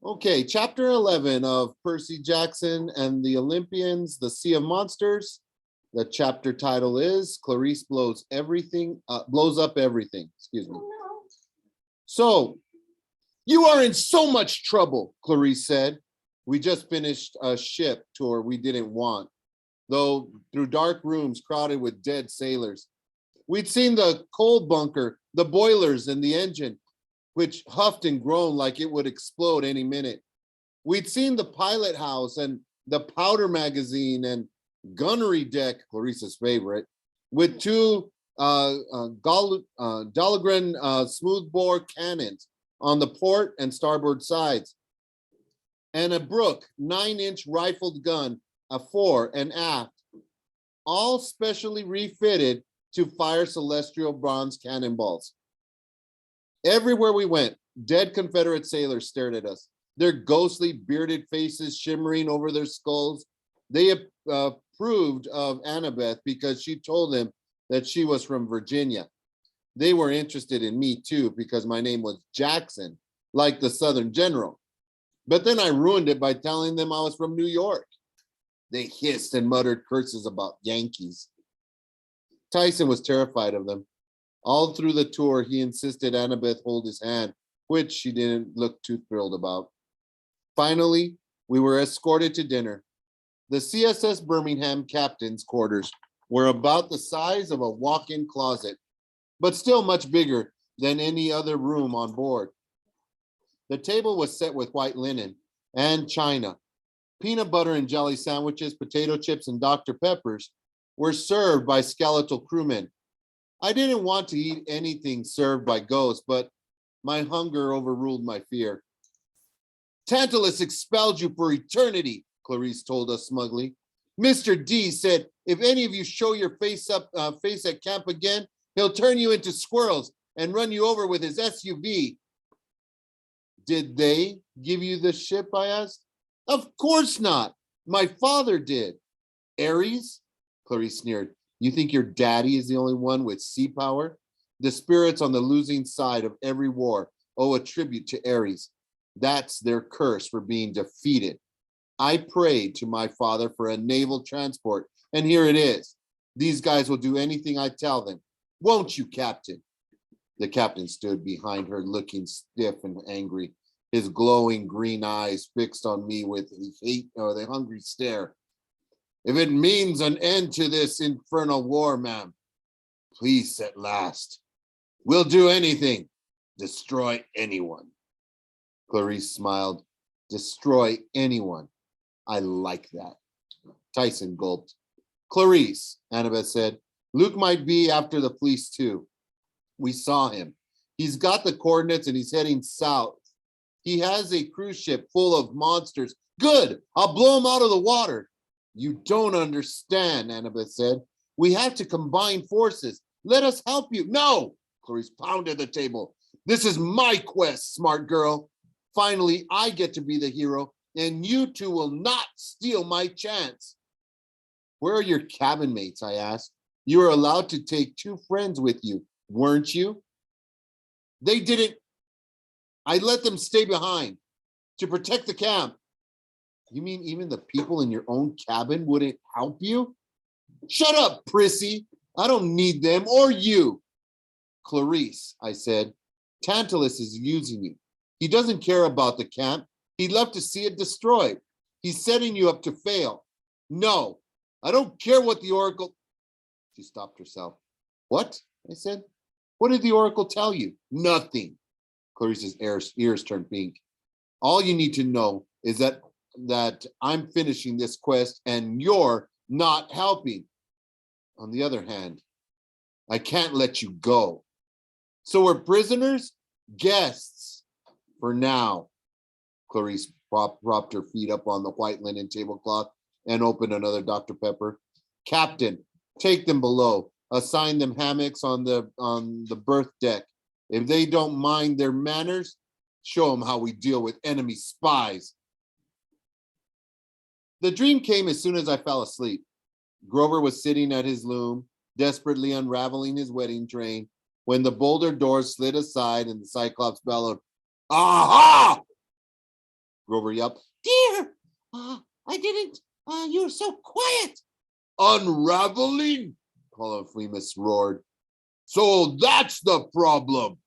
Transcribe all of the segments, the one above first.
Okay, chapter 11 of Percy Jackson and the Olympians, the Sea of Monsters. The chapter title is Clarice blows up everything. Excuse me. So, you are in so much trouble, Clarice said. We just finished a ship tour we didn't want, though through dark rooms crowded with dead sailors. We'd seen the coal bunker, the boilers, and the engine, which huffed and groaned like it would explode any minute. We'd seen the pilot house and the powder magazine and gunnery deck, Clarice's favorite, with two Dahlgren smoothbore cannons on the port and starboard sides, and a Brook 9-inch rifled gun afore and aft, all specially refitted to fire celestial bronze cannonballs. Everywhere we went, dead Confederate sailors stared at us, their ghostly bearded faces shimmering over their skulls. They approved of Annabeth because she told them that she was from Virginia. They were interested in me too because my name was Jackson, like the Southern general. But then I ruined it by telling them I was from New York. They hissed and muttered curses about Yankees. Tyson was terrified of them. All through the tour, he insisted Annabeth hold his hand, which she didn't look too thrilled about. Finally, we were escorted to dinner. The CSS Birmingham captain's quarters were about the size of a walk-in closet, but still much bigger than any other room on board. The table was set with white linen and china. Peanut butter and jelly sandwiches, potato chips, and Dr. Peppers were served by skeletal crewmen. I didn't want to eat anything served by ghosts, but my hunger overruled my fear. Tantalus expelled you for eternity, Clarice told us smugly. Mr. D said, if any of you show your face at camp again, he'll turn you into squirrels and run you over with his SUV. Did they give you the ship, I asked. Of course not. My father did. Ares? Clarice sneered. You think your daddy is the only one with sea power? The spirits on the losing side of every war owe a tribute to Ares. That's their curse for being defeated. I prayed to my father for a naval transport, and here it is. These guys will do anything I tell them. Won't you, Captain? The captain stood behind her, looking stiff and angry, his glowing green eyes fixed on me with hate or the hungry stare. If it means an end to this infernal war, ma'am, please at last. We'll do anything. Destroy anyone. Clarice smiled. Destroy anyone. I like that. Tyson gulped. Clarice, Annabeth said, Luke might be after the fleece too. We saw him. He's got the coordinates and he's heading south. He has a cruise ship full of monsters. Good, I'll blow him out of the water. You don't understand, Annabeth said. We have to combine forces. Let us help you. No, Clarice pounded the table. This is my quest, smart girl. Finally, I get to be the hero, and you two will not steal my chance. Where are your cabin mates, I asked. You were allowed to take 2 friends with you, weren't you? They didn't. I let them stay behind to protect the camp. You mean even the people in your own cabin wouldn't help you? Shut up, Percy. I don't need them or you. Clarice, I said, Tantalus is using you. He doesn't care about the camp. He'd love to see it destroyed. He's setting you up to fail. No, I don't care what the Oracle... She stopped herself. What? I said. What did the Oracle tell you? Nothing. Clarice's ears turned pink. All you need to know is that I'm finishing this quest and you're not helping. On the other hand, I can't let you go. So we're prisoners? Guests. For now. Clarice propped her feet up on the white linen tablecloth and opened another Dr. Pepper. Captain, take them below. Assign them hammocks on the berth deck. If they don't mind their manners, show them how we deal with enemy spies. The dream came as soon as I fell asleep. Grover was sitting at his loom, desperately unraveling his wedding train, when the boulder doors slid aside and the Cyclops bellowed, Aha! Grover yelped. Dear, I didn't. You were so quiet. Unraveling? Polyphemus roared. So that's the problem.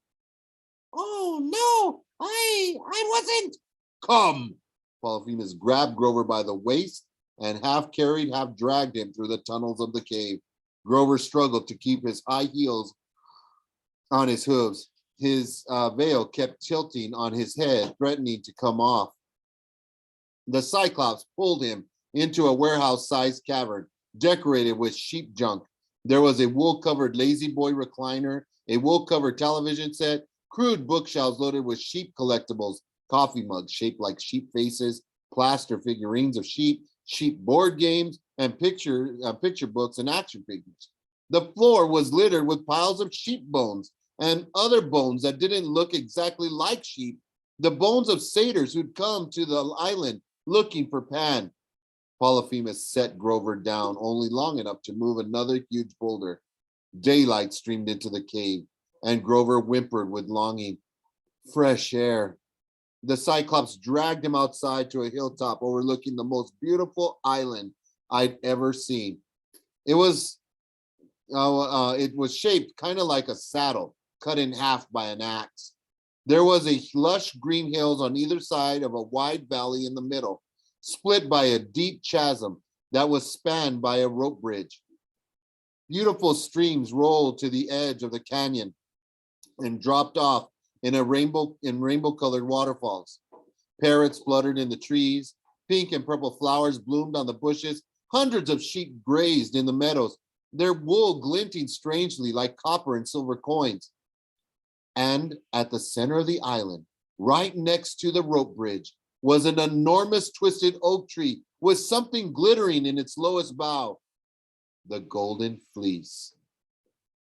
Oh, no, I wasn't. Come. Polyphemus grabbed Grover by the waist and half carried, half dragged him through the tunnels of the cave. Grover struggled to keep his high heels on his hooves. His veil kept tilting on his head, threatening to come off. The Cyclops pulled him into a warehouse-sized cavern, decorated with sheep junk. There was a wool-covered lazy boy recliner, a wool-covered television set, crude bookshelves loaded with sheep collectibles, coffee mugs shaped like sheep faces, plaster figurines of sheep, sheep board games, and picture books and action figures. The floor was littered with piles of sheep bones and other bones that didn't look exactly like sheep, the bones of satyrs who'd come to the island looking for Pan. Polyphemus set Grover down only long enough to move another huge boulder. Daylight streamed into the cave, and Grover whimpered with longing. Fresh air. The Cyclops dragged him outside to a hilltop overlooking the most beautiful island I'd ever seen. It was shaped kind of like a saddle, cut in half by an axe. There was a lush green hills on either side of a wide valley in the middle, split by a deep chasm that was spanned by a rope bridge. Beautiful streams rolled to the edge of the canyon and dropped off in rainbow-colored waterfalls. Parrots fluttered in the trees. Pink and purple flowers bloomed on the bushes. Hundreds of sheep grazed in the meadows, their wool glinting strangely like copper and silver coins. And at the center of the island, right next to the rope bridge, was an enormous twisted oak tree with something glittering in its lowest bough. The golden fleece.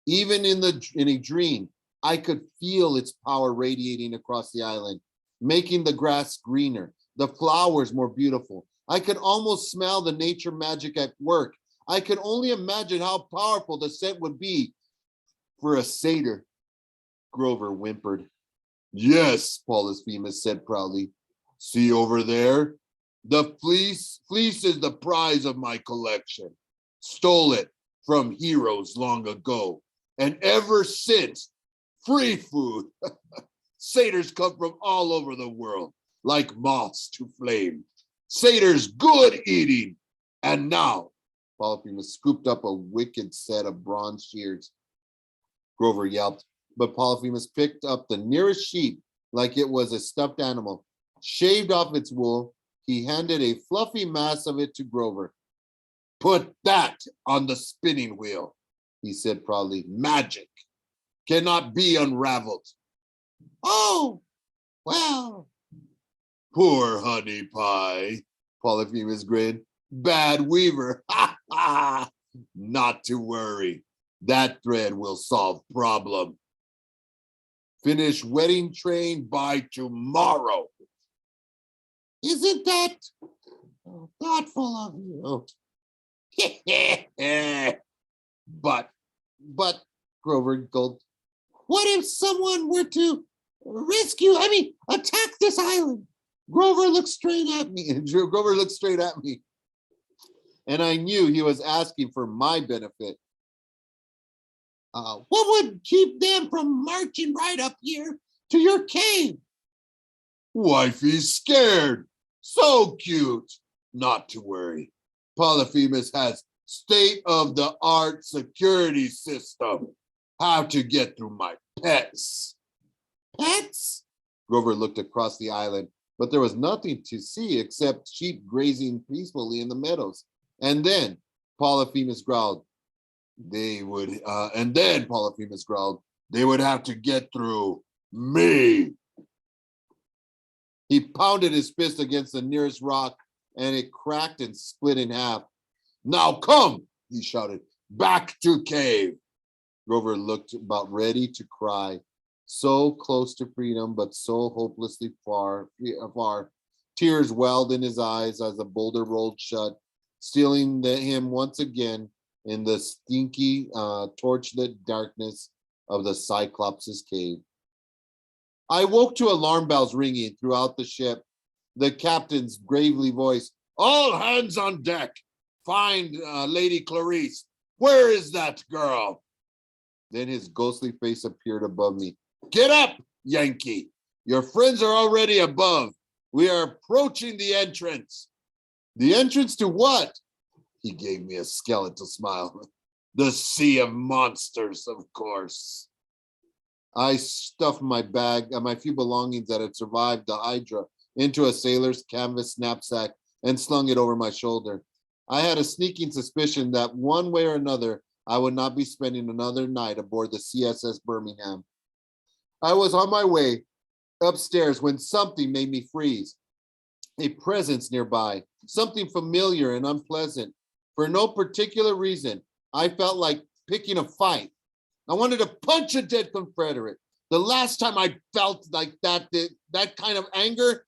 Even in a dream, I could feel its power radiating across the island, making the grass greener, the flowers more beautiful. I could almost smell the nature magic at work. I could only imagine how powerful the scent would be for a satyr. Grover whimpered. Yes, Polyphemus said proudly. See over there? The fleece is the prize of my collection. Stole it from heroes long ago. And ever since, free food. Satyrs come from all over the world, like moths to flame. Satyrs good eating. And now, Polyphemus scooped up a wicked set of bronze shears. Grover yelped, but Polyphemus picked up the nearest sheep like it was a stuffed animal, shaved off its wool. He handed a fluffy mass of it to Grover. Put that on the spinning wheel, he said proudly. Magic cannot be unraveled. Oh, well. Poor honey pie, Polyphemus grinned. Bad weaver. Ha ha. Not to worry. That thread will solve problem. Finish wedding train by tomorrow. Isn't that thoughtful of you? But, Grover gulped. What if someone were to attack this island? Grover looked straight at me. And I knew he was asking for my benefit. What would keep them from marching right up here to your cave? Wifey's scared. So cute. Not to worry. Polyphemus has state-of-the-art security system. How to get through my pets. Pets? Grover looked across the island, but there was nothing to see except sheep grazing peacefully in the meadows. And then Polyphemus growled, they would have to get through me. He pounded his fist against the nearest rock and it cracked and split in half. Now come, he shouted, back to cave. Grover looked about ready to cry, so close to freedom, but so hopelessly far. Tears welled in his eyes as the boulder rolled shut, stealing him once again in the stinky, torchlit darkness of the Cyclops' cave. I woke to alarm bells ringing throughout the ship. The captain's gravely voice, all hands on deck. Find Lady Clarice. Where is that girl? Then his ghostly face appeared above me. Get up, Yankee. Your friends are already above. We are approaching the entrance. The entrance to what? He gave me a skeletal smile. The Sea of Monsters, of course. I stuffed my bag and my few belongings that had survived the Hydra into a sailor's canvas knapsack and slung it over my shoulder. I had a sneaking suspicion that one way or another, I would not be spending another night aboard the CSS Birmingham. I was on my way upstairs when something made me freeze. A presence nearby, something familiar and unpleasant. For no particular reason, I felt like picking a fight. I wanted to punch a dead Confederate. The last time I felt like that kind of anger,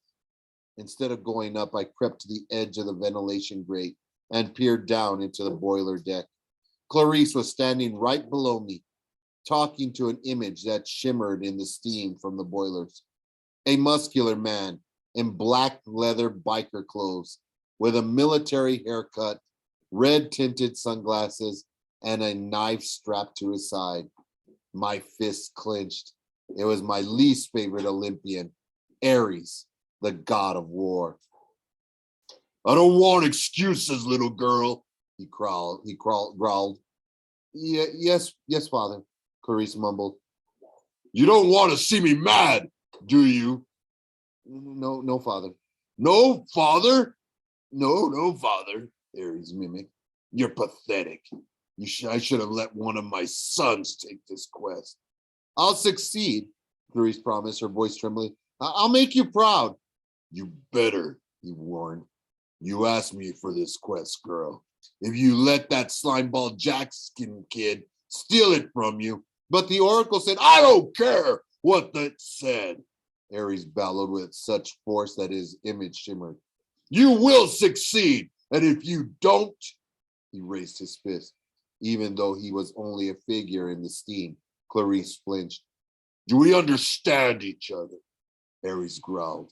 instead of going up, I crept to the edge of the ventilation grate and peered down into the boiler deck. Clarice was standing right below me, talking to an image that shimmered in the steam from the boilers. A muscular man in black leather biker clothes with a military haircut, red-tinted sunglasses, and a knife strapped to his side. My fists clenched. It was my least favorite Olympian, Ares, the god of war. I don't want excuses, little girl, he growled. Yes, father, Clarice mumbled. You don't want to see me mad, do you? No, father. No, father? No, father, Ares mimicked. You're pathetic. I should have let one of my sons take this quest. I'll succeed, Clarice promised, her voice trembling. I'll make you proud. You better, he warned. You asked me for this quest, girl. If you let that slimeball Jackskin kid steal it from you, but the Oracle said, I don't care what that said. Ares bellowed with such force that his image shimmered. You will succeed, and if you don't, he raised his fist. Even though he was only a figure in the steam, Clarice flinched. Do we understand each other? Ares growled.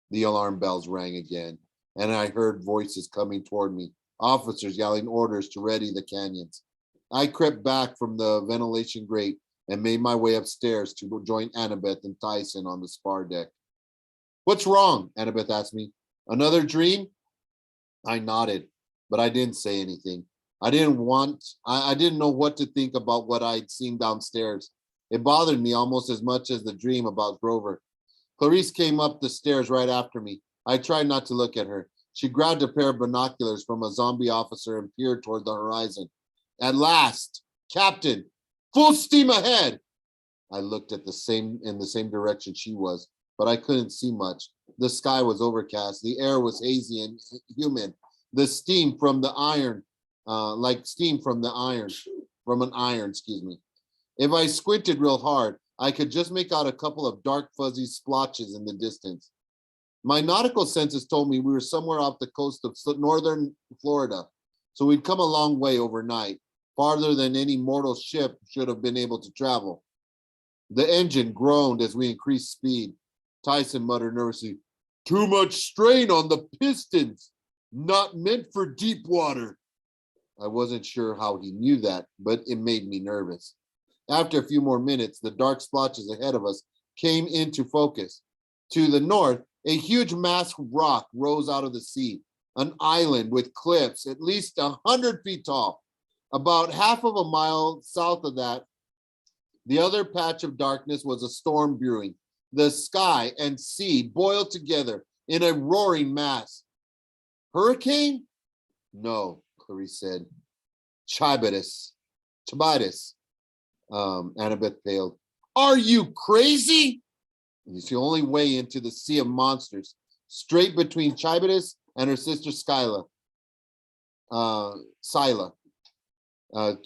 The alarm bells rang again, and I heard voices coming toward me, officers yelling orders to ready the cannons. I crept back from the ventilation grate and made my way upstairs to join Annabeth and Tyson on the spar deck. What's wrong? Annabeth asked me. Another dream? I nodded, but I didn't say anything. I didn't know what to think about what I'd seen downstairs. It bothered me almost as much as the dream about Grover. Clarice came up the stairs right after me. I tried not to look at her. She grabbed a pair of binoculars from a zombie officer and peered toward the horizon. At last, Captain, full steam ahead. I looked in the same direction she was, but I couldn't see much. The sky was overcast. The air was hazy and humid. The steam from the iron, from an iron, excuse me. If I squinted real hard, I could just make out a couple of dark, fuzzy splotches in the distance. My nautical senses told me we were somewhere off the coast of northern Florida, so we'd come a long way overnight, farther than any mortal ship should have been able to travel. The engine groaned as we increased speed. Tyson muttered nervously, too much strain on the pistons, not meant for deep water. I wasn't sure how he knew that, but it made me nervous. After a few more minutes, the dark splotches ahead of us came into focus. To the north, a huge mass of rock rose out of the sea, an island with cliffs at least 100 feet tall. About half of a mile south of that, the other patch of darkness was a storm brewing. The sky and sea boiled together in a roaring mass. Hurricane? No, Clarice said. Chibitis. Annabeth paled. Are you crazy? It's the only way into the Sea of Monsters, straight between Chibitis and her sister Scylla.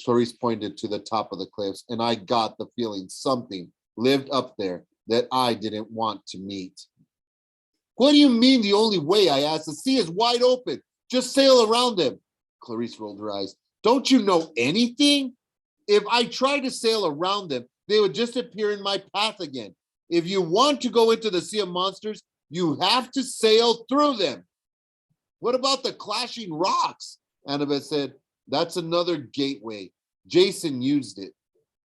Clarice pointed to the top of the cliffs, and I got the feeling something lived up there that I didn't want to meet. What do you mean the only way? I asked. The sea is wide open. Just sail around them. Clarice rolled her eyes. Don't you know anything? If I tried to sail around them, they would just appear in my path again. If you want to go into the Sea of Monsters, You have to sail through them. What about the clashing rocks? Annabeth said, that's another gateway. Jason used it.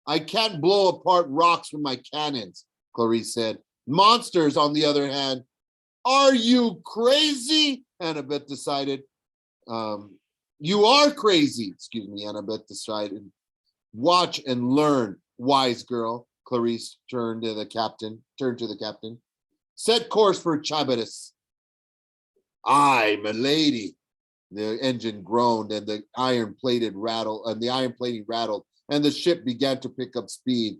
I can't blow apart rocks with my cannons, Clarice said. Monsters, on the other hand, are you crazy? Annabeth decided. You are crazy, Annabeth decided. Watch and learn, wise girl. Clarice turned to the captain. Set course for Chabatis. Aye, milady. The engine groaned and the iron plating rattled, and the ship began to pick up speed.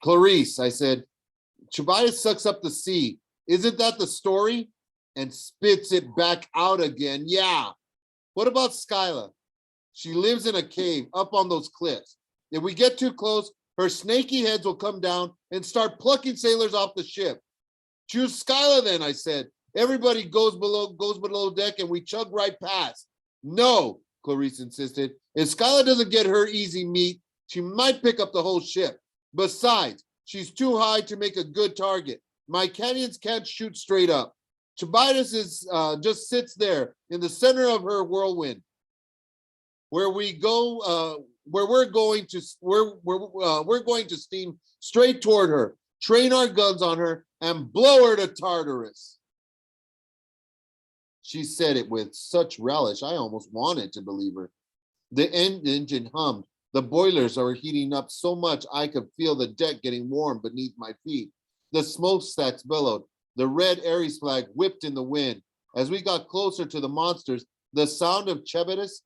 Clarice, I said, Chabatis sucks up the sea. Isn't that the story? And spits it back out again. Yeah. What about Skyla? She lives in a cave up on those cliffs. If we get too close, her snaky heads will come down and start plucking sailors off the ship. Choose Skyla then, I said. Everybody goes below deck and we chug right past. No, Clarice insisted. If Skyla doesn't get her easy meat, she might pick up the whole ship. Besides, she's too high to make a good target. My cannons can't shoot straight up. Chabatis just sits there in the center of her whirlwind. Where we're going to steam straight toward her, train our guns on her, and blow her to Tartarus. She said it with such relish, I almost wanted to believe her. The engine hummed. The boilers were heating up so much I could feel the deck getting warm beneath my feet. The smokestacks billowed. The red Ares flag whipped in the wind. As we got closer to the monsters, the sound of Chabatis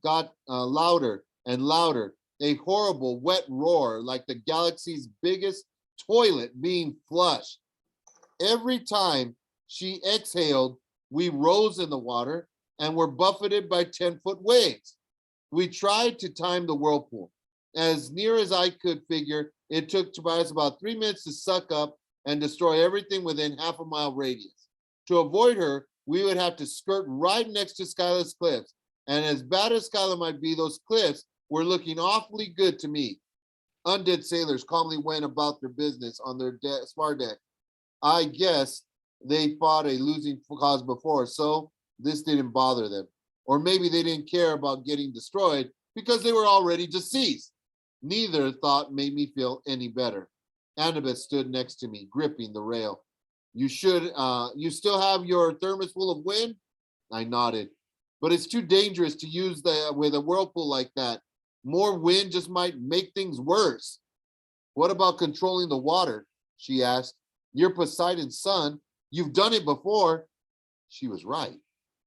got louder and louder. A horrible wet roar like the galaxy's biggest toilet being flushed. Every time she exhaled, we rose in the water and were buffeted by 10-foot waves. We tried to time the whirlpool. As near as I could figure, it took Tobias about 3 minutes to suck up and destroy everything within half a mile radius. To avoid her, we would have to skirt right next to Skyla's cliffs. And as bad as Skyla might be, those cliffs were looking awfully good to me. Undead sailors calmly went about their business on their spar deck. I guess they fought a losing cause before, so this didn't bother them. Or maybe they didn't care about getting destroyed because they were already deceased. Neither thought made me feel any better. Annabeth stood next to me, gripping the rail. You still have your thermos full of wind? I nodded. But it's too dangerous to use with a whirlpool like that. More wind just might make things worse. What about controlling the water? She asked. You're Poseidon's son. You've done it before. She was right.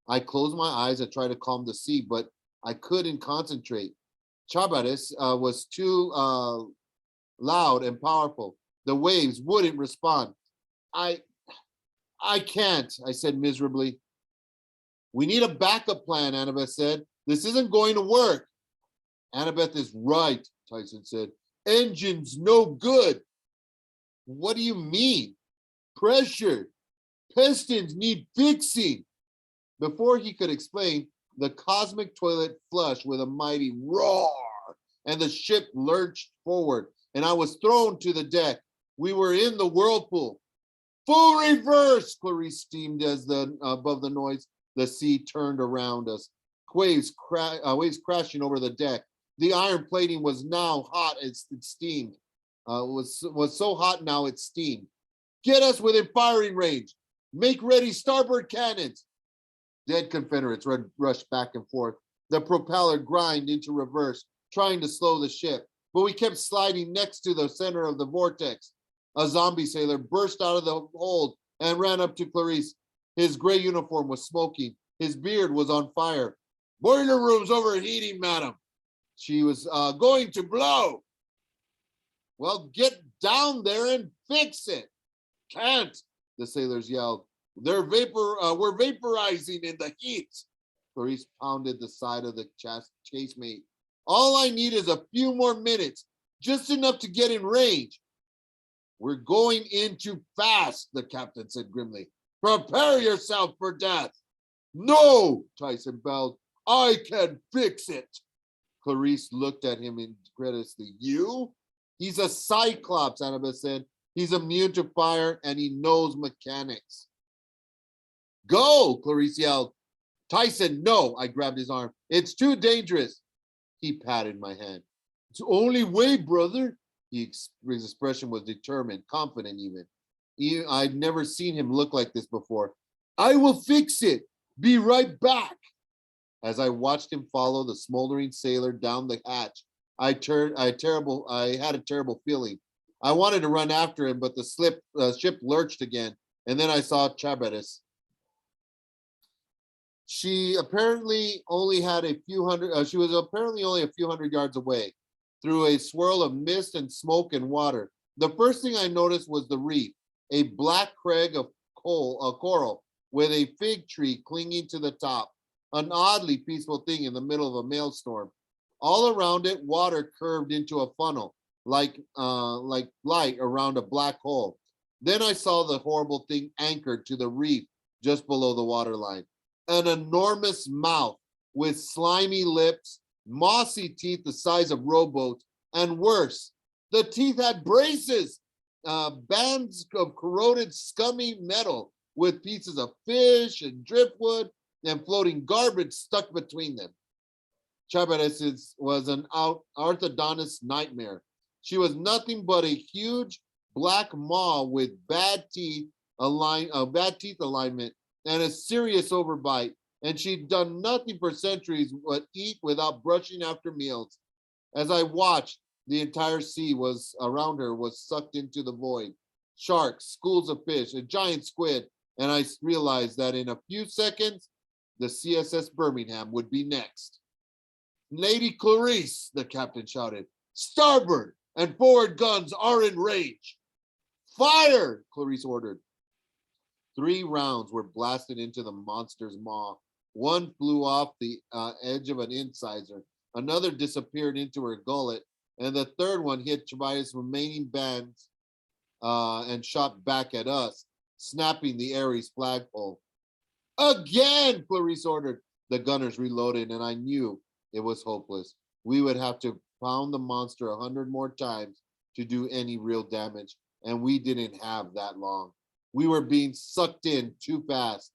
I closed my eyes and tried to calm the sea, but I couldn't concentrate. Chabatis was too loud and powerful. The waves wouldn't respond. I can't, I said miserably. We need a backup plan, Annabeth said. This isn't going to work. Annabeth is right, Tyson said. Engine's no good. What do you mean? Pressure. Pistons need fixing. Before he could explain, the cosmic toilet flushed with a mighty roar, and the ship lurched forward, and I was thrown to the deck. We were in the whirlpool. Full reverse, Clarice steamed as above the noise. The sea turned around us, waves crashing over the deck. The iron plating was now hot as it steamed. Was so hot now it steamed. Get us within firing range. Make ready starboard cannons. Dead Confederates rushed back and forth. The propeller grind into reverse, trying to slow the ship. But we kept sliding next to the center of the vortex. A zombie sailor burst out of the hold and ran up to Clarice. His gray uniform was smoking. His beard was on fire. Boiler room's overheating, madam. She was going to blow. Well, get down there and fix it. Can't, the sailors yelled. We're vaporizing in the heat. Clarice pounded the side of the casemate. All I need is a few more minutes, just enough to get in range. We're going in too fast, the captain said grimly. Prepare yourself for death. No, Tyson bellowed. I can fix it. Clarice looked at him incredulously. You? He's a cyclops, Annabeth said. He's immune to fire and he knows mechanics. Go, Clarice yelled. Tyson, no, I grabbed his arm. It's too dangerous. He patted my hand. It's the only way, brother. His expression was determined, confident even. I'd never seen him look like this before. I will fix it. Be right back. As I watched him follow the smoldering sailor down the hatch, I had a terrible feeling. I wanted to run after him, but the ship lurched again, and then I saw Chabatis. She was apparently only a few hundred yards away, through a swirl of mist and smoke and water. The first thing I noticed was the reef, a black crag of coral with a fig tree clinging to the top, an oddly peaceful thing in the middle of a maelstrom. All around it, water curved into a funnel, like light around a black hole. Then I saw the horrible thing anchored to the reef just below the waterline. An enormous mouth with slimy lips, mossy teeth the size of rowboats, and worse, the teeth had braces, bands of corroded, scummy metal with pieces of fish and driftwood and floating garbage stuck between them. Chabatis was an orthodontist nightmare. She was nothing but a huge black maw with bad teeth alignment and a serious overbite, and she'd done nothing for centuries but eat without brushing after meals. As I watched, the entire sea around her was sucked into the void. Sharks, schools of fish, a giant squid, and I realized that in a few seconds, the CSS Birmingham would be next. Lady Clarice, the captain shouted, starboard and forward guns are in range. Fire, Clarice ordered. 3 rounds were blasted into the monster's maw. One flew off the edge of an incisor, another disappeared into her gullet, and the third one hit Tobias' remaining bands and shot back at us, snapping the Ares flagpole. Again, Clarice ordered. The gunners reloaded, and I knew it was hopeless. We would have to pound the monster 100 more times to do any real damage, and we didn't have that long. We were being sucked in too fast.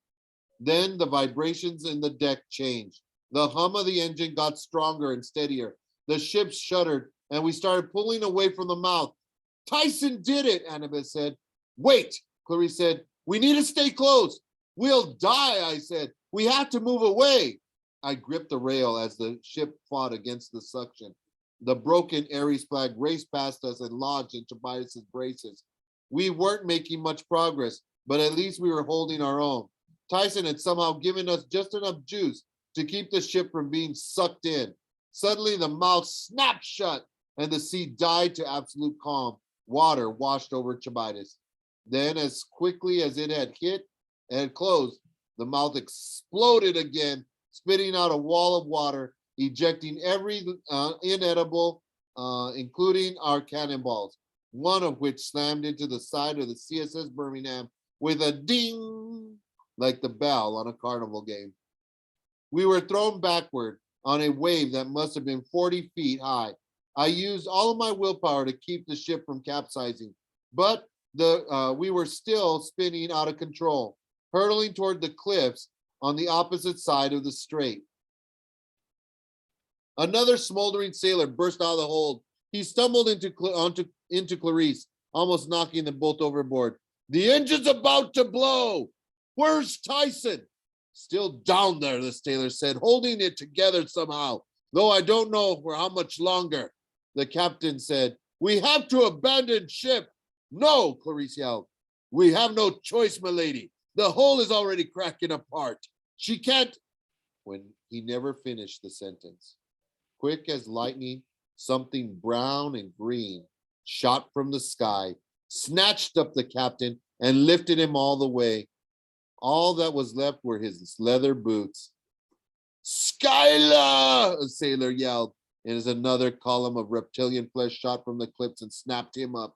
Then the vibrations in the deck changed. The hum of the engine got stronger and steadier. The ship shuddered, and we started pulling away from the mouth. Tyson did it, Annabeth said. Wait, Clarice said. We need to stay close. We'll die, I said. We have to move away. I gripped the rail as the ship fought against the suction. The broken Ares flag raced past us and lodged in Tobias's braces. We weren't making much progress, but at least we were holding our own. Tyson had somehow given us just enough juice to keep the ship from being sucked in. Suddenly, the mouth snapped shut, and the sea died to absolute calm. Water washed over Tobias. Then, as quickly as it had closed, the mouth exploded again, spitting out a wall of water, ejecting every inedible, including our cannonballs, one of which slammed into the side of the CSS Birmingham with a ding, like the bell on a carnival game. We were thrown backward on a wave that must have been 40 feet high. I used all of my willpower to keep the ship from capsizing, but we were still spinning out of control, hurtling toward the cliffs on the opposite side of the strait. Another smoldering sailor burst out of the hold. He stumbled into Clarice, almost knocking them both overboard. The engine's about to blow. Where's Tyson? Still down there, the sailor said, holding it together somehow, though I don't know for how much longer. The captain said, we have to abandon ship. No, Clarice yelled. We have no choice, milady. The hull is already cracking apart. She can't. When he never finished the sentence. Quick as lightning, something brown and green shot from the sky, snatched up the captain, and lifted him all the way. All that was left were his leather boots. Skyla! A sailor yelled, and as another column of reptilian flesh shot from the cliffs and snapped him up.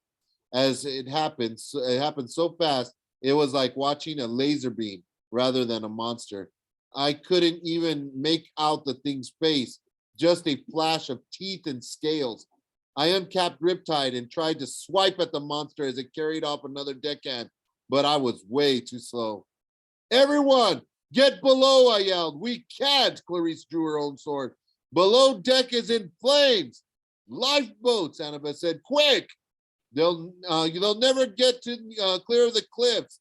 As it happened so fast, it was like watching a laser beam rather than a monster. I couldn't even make out the thing's face, just a flash of teeth and scales. I uncapped Riptide and tried to swipe at the monster as it carried off another deckhand, but I was way too slow. Everyone, get below, I yelled. We can't, Clarice drew her own sword. Below deck is in flames. Lifeboats, Annabeth said. Quick! They'll never get to clear of the cliffs,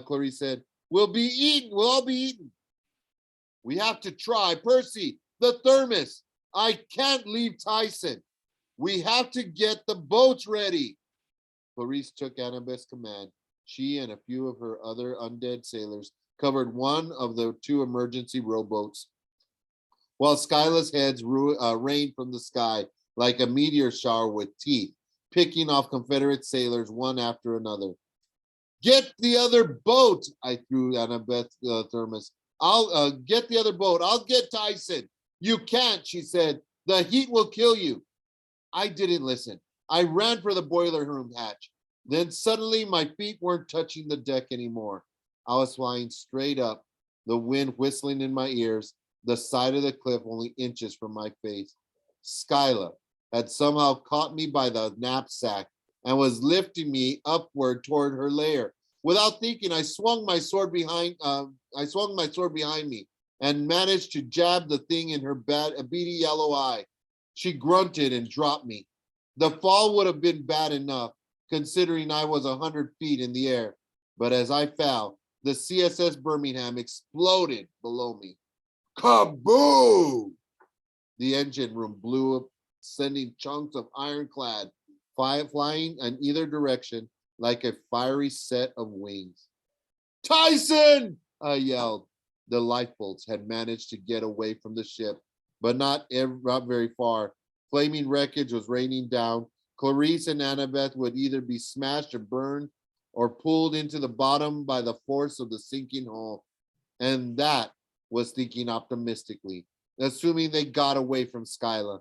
Clarice said. We'll all be eaten. We have to try. Percy, the thermos. I can't leave Tyson. We have to get the boats ready. Clarice took Annabeth's command. She and a few of her other undead sailors covered one of the two emergency rowboats, while Skyla's heads rained from the sky like a meteor shower with teeth, picking off Confederate sailors one after another. Get the other boat, I threw Annabeth thermos. I'll get the other boat. I'll get Tyson. You can't, she said. The heat will kill you. I didn't listen. I ran for the boiler room hatch. Then suddenly my feet weren't touching the deck anymore. I was flying straight up, the wind whistling in my ears, the side of the cliff only inches from my face. Skyla had somehow caught me by the knapsack and was lifting me upward toward her lair. Without thinking, I swung my sword behind me and managed to jab the thing in her beady yellow eye. She grunted and dropped me. The fall would have been bad enough, considering I was 100 feet in the air. But as I fell, the CSS Birmingham exploded below me. Kaboom! The engine room blew up, sending chunks of ironclad flying in either direction like a fiery set of wings. Tyson! I yelled. The lifeboats had managed to get away from the ship, but not very far. Flaming wreckage was raining down. Clarice and Annabeth would either be smashed or burned or pulled into the bottom by the force of the sinking hull. And that was thinking optimistically, assuming they got away from Skyla.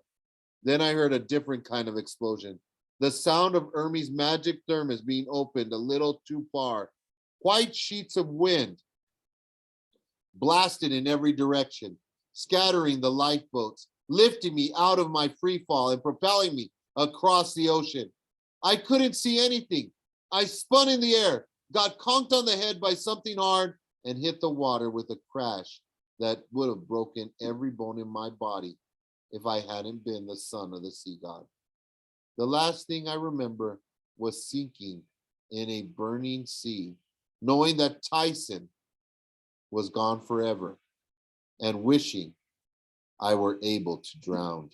Then I heard a different kind of explosion. The sound of Ermi's magic thermos being opened a little too far. White sheets of wind blasted in every direction, scattering the lifeboats, lifting me out of my free fall and propelling me across the ocean. I couldn't see anything. I spun in the air, got conked on the head by something hard, and hit the water with a crash that would have broken every bone in my body if I hadn't been the son of the sea god. The last thing I remember was sinking in a burning sea, knowing that Tyson was gone forever, and wishing I were able to drown.